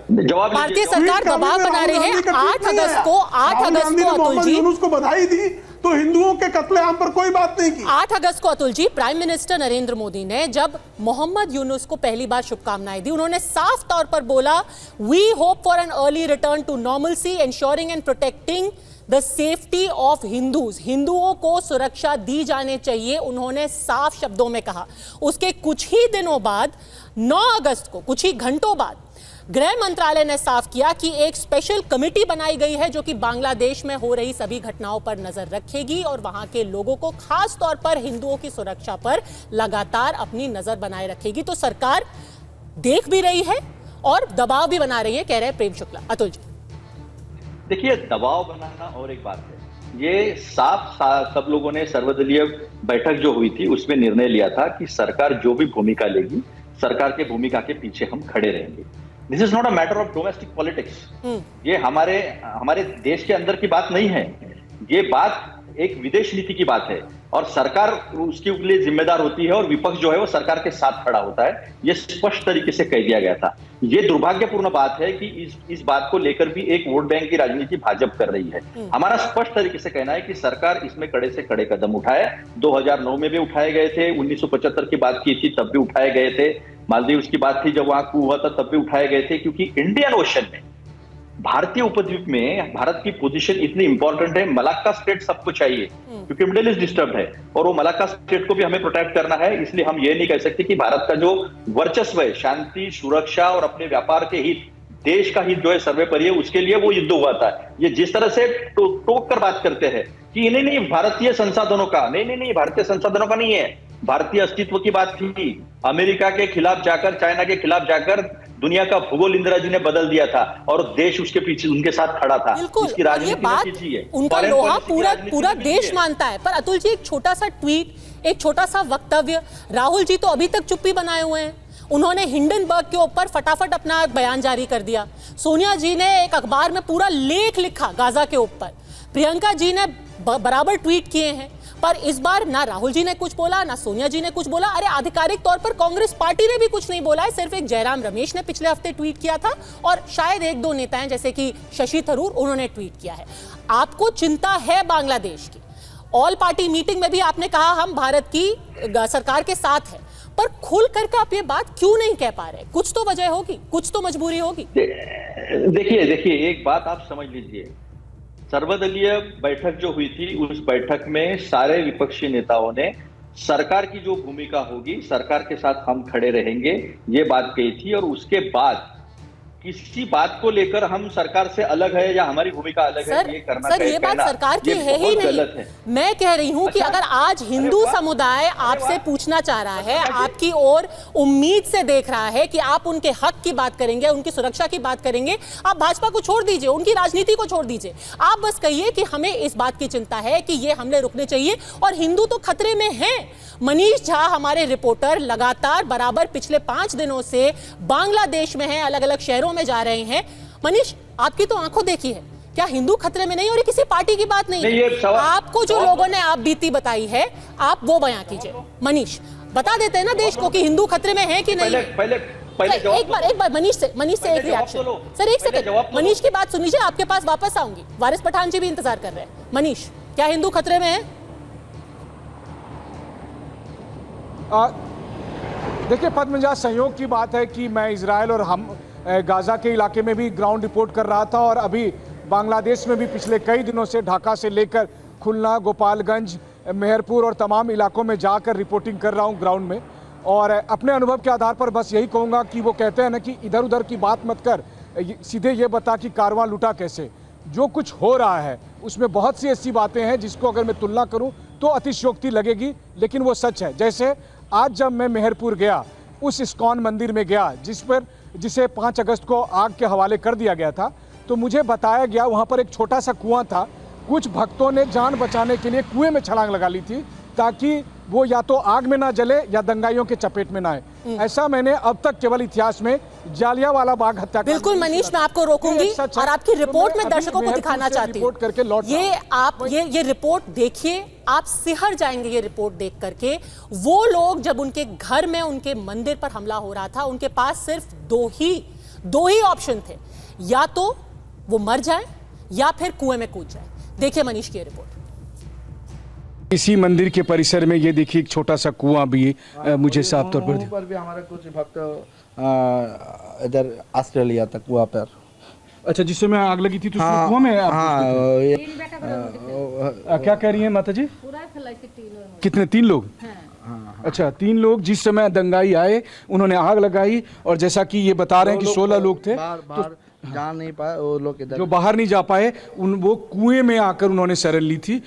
जवाब भारतीय सरकार दबाव बना रही है। 8 अगस्त को अतुल जी उसको बधाई दी तो हिंदुओं के कत्लेआम पर कोई बात नहीं की। 8 अगस्त को अतुल जी प्राइम मिनिस्टर नरेंद्र मोदी ने जब मोहम्मद यूनुस को पहली बार शुभकामनाएं दी, उन्होंने साफ तौर पर बोला, we hope for an early return to normalcy, ensuring and protecting the safety of Hindus. हिंदुओं को सुरक्षा दी जानी चाहिए, उन्होंने साफ शब्दों में कहा। उसके कुछ ही दिनों बाद 9 अगस्त को, कुछ ही घंटों बाद, गृह मंत्रालय ने साफ किया कि एक स्पेशल कमेटी बनाई गई है जो कि बांग्लादेश में हो रही सभी घटनाओं पर नजर रखेगी और वहां के लोगों को, खास तौर पर हिंदुओं की सुरक्षा पर लगातार अपनी नजर बनाए रखेगी। तो सरकार देख भी रही है और दबाव भी बना रही है, कह रहे हैं प्रेम शुक्ला। अतुल जी देखिए, दबाव बनाना और एक बात है, ये साफ सब लोगों ने सर्वदलीय बैठक जो हुई थी उसमें निर्णय लिया था कि सरकार जो भी भूमिका लेगी, सरकार के भूमिका के पीछे हम खड़े रहेंगे। This is not a matter of domestic politics. ये हमारे देश के अंदर की बात नहीं है, ये बात एक विदेश नीति की बात है और सरकार उसके लिए जिम्मेदार होती है और विपक्ष जो है वो सरकार के साथ खड़ा होता है। ये स्पष्ट तरीके से कह दिया गया था। ये दुर्भाग्यपूर्ण बात है कि इस बात को लेकर भी एक वोट बैंक की राजनीति भाजपा कर रही है। हमारा स्पष्ट तरीके से कहना है कि सरकार इसमें कड़े से कड़े कदम उठाए। 2009 में भी उठाए गए थे, 1975 की बात की थी तब भी उठाए गए थे, मालदीव की बात थी जब वहां कू हुआ था तब भी उठाए गए थे, क्योंकि इंडियन ओशन में, भारतीय उपद्वीप में भारत की पोजीशन इतनी इंपॉर्टेंट है। मलाक्का स्टेट सबको चाहिए क्योंकि मिडिल ईस्ट डिस्टर्ब है और वो मलाक्का स्टेट को भी हमें प्रोटेक्ट करना है। इसलिए हम ये नहीं कह सकते कि भारत का जो वर्चस्व है, शांति, सुरक्षा और अपने व्यापार के हित, देश का हित जो है सर्वोपरि है, उसके लिए वो युद्ध हुआ था। ये जिस तरह से टोक कर बात करते हैं कि नहीं भारतीय संसाधनों का, नहीं भारतीय संसाधनों का नहीं है, भारतीय अस्तित्व की बात थी। अमेरिका के खिलाफ जाकर, चाइना के खिलाफ जाकर दुनिया का भूगोल इंदिरा जी ने बदल दिया था और देश उसके पीछे, उनके साथ खड़ा था। इसकी राजनीति है, उनका लोहा पूरा देश मानता है। पर अतुल जी, एक छोटा सा ट्वीट, एक छोटा सा वक्तव्य, राहुल जी तो अभी तक चुप्पी बनाए हुए हैं। उन्होंने हिंडनबर्ग के ऊपर फटाफट अपना बयान जारी कर दिया। सोनिया जी ने एक अखबार में पूरा लेख लिखा गाजा के ऊपर। प्रियंका जी ने बराबर ट्वीट किए हैं, पर इस बार ना राहुल जी ने कुछ बोला, ना सोनिया जी ने कुछ बोला। अरे आधिकारिक तौर पर कांग्रेस पार्टी ने भी कुछ नहीं बोला है। सिर्फ एक जयराम रमेश ने पिछले हफ्ते ट्वीट किया था और शायद 1-2 नेता हैं जैसे कि शशि थरूर, उन्होंने ट्वीट किया है। आपको चिंता है बांग्लादेश की। ऑल पार्टी मीटिंग में भी आपने कहा हम भारत की सरकार के साथ हैं, पर खुल करके आप ये बात क्यों नहीं कह पा रहे? कुछ तो वजह होगी, कुछ तो मजबूरी होगी। देखिए एक बात आप समझ लीजिए, सर्वदलीय बैठक जो हुई थी उस बैठक में सारे विपक्षी नेताओं ने सरकार की जो भूमिका होगी, सरकार के साथ हम खड़े रहेंगे, ये बात कही थी। और उसके बाद किसी बात को लेकर हम सरकार से अलग है या हमारी भूमिका अलग है, ये करना सर, ये बात सरकार की है ही नहीं। मैं कह रही हूं कि अगर आज हिंदू समुदाय आपसे पूछना चाह रहा है, आपकी ओर उम्मीद से देख रहा है कि आप उनके हक की बात करेंगे, उनकी सुरक्षा की बात करेंगे, आप भाजपा को छोड़ दीजिए, उनकी राजनीति को छोड़ दीजिए। आप बस कहिए कि हमें इस बात की चिंता है कि ये हमले रुकने चाहिए और हिंदू तो खतरे में हैं। मनीष झा हमारे रिपोर्टर लगातार बराबर पिछले 5 दिनों से बांग्लादेश में हैं, अलग अलग शहरों में जा रहे हैं। मनीष, आपकी तो आंखों देखी है, क्या हिंदू खतरे में नहीं? और ये किसी पार्टी की बात नहीं है। आपको जो लोगों ने आप बीती बताई है, आप वो बयां कीजिए। मनीष, बता देते हैं ना देश को कि हिंदू खतरे में है कि नहीं। एक बार मनीष से एक रिएक्शन। सर एक सेकंड, मनीष की बात सुन लीजिए, आपके पास वापस आऊंगी। वारिस पठान जी भी इंतजार कर रहे हैं। मनीष, क्या हिंदू खतरे में है? देखिए पद्मजा, संयोग की बात है कि मैं इजराइल और हम गाजा के इलाके में भी ग्राउंड रिपोर्ट कर रहा था और अभी बांग्लादेश में भी पिछले कई दिनों से ढाका से लेकर खुलना, गोपालगंज, मेहरपुर और तमाम इलाकों में जाकर रिपोर्टिंग कर रहा हूं ग्राउंड में। और अपने अनुभव के आधार पर बस यही कहूँगा कि वो कहते हैं ना कि इधर उधर की बात मत कर, सीधे ये बता कि कारवां लुटा कैसे। जो कुछ हो रहा है उसमें बहुत सी ऐसी बातें हैं जिसको अगर मैं तुलना करूँ तो अतिशयोक्ति लगेगी, लेकिन वो सच है। जैसे आज जब मैं मेहरपुर गया, उस इस्कॉन मंदिर में गया जिसे 5 अगस्त को आग के हवाले कर दिया गया था, तो मुझे बताया गया वहाँ पर एक छोटा सा कुआं था। कुछ भक्तों ने जान बचाने के लिए कुएं में छलांग लगा ली थी ताकि वो या तो आग में ना जले या दंगाइयों के चपेट में ना आए। ऐसा मैंने अब तक केवल इतिहास में जालियांवाला बाग हत्याकांड। बिल्कुल मनीष, मैं आपको रोकूंगी और आपकी रिपोर्ट में दर्शकों को दिखाना चाहती हूँ। ये रिपोर्ट देखिए, आप सिहर जाएंगे ये रिपोर्ट देख करके। वो लोग जब उनके घर में, उनके मंदिर पर हमला हो रहा था, उनके पास सिर्फ दो ही ऑप्शन थे, या तो वो मर जाए या फिर कुएं में कूद जाए। देखिए मनीष की रिपोर्ट। इसी मंदिर के परिसर में ये देखिए एक छोटा सा कुआं भी मुझे साफ तौर पर भी हमारे कुछ भक्त इधर आश्रय लिया था कुआं पर। अच्छा, जिस समय आग लगी थी तो उसमें कुआं में क्या कह रही हैं माता जी? कितने? 3 लोग? अच्छा, 3 लोग जिस समय दंगाई आए उन्होंने आग लगाई, और जैसा कि ये बता रहे हैं कि 16 लोग थे बाहर जा नहीं पाए वो लोग, जो बाहर नहीं जा पाए, वो कुएं में आकर उन्होंने शरण ली थी।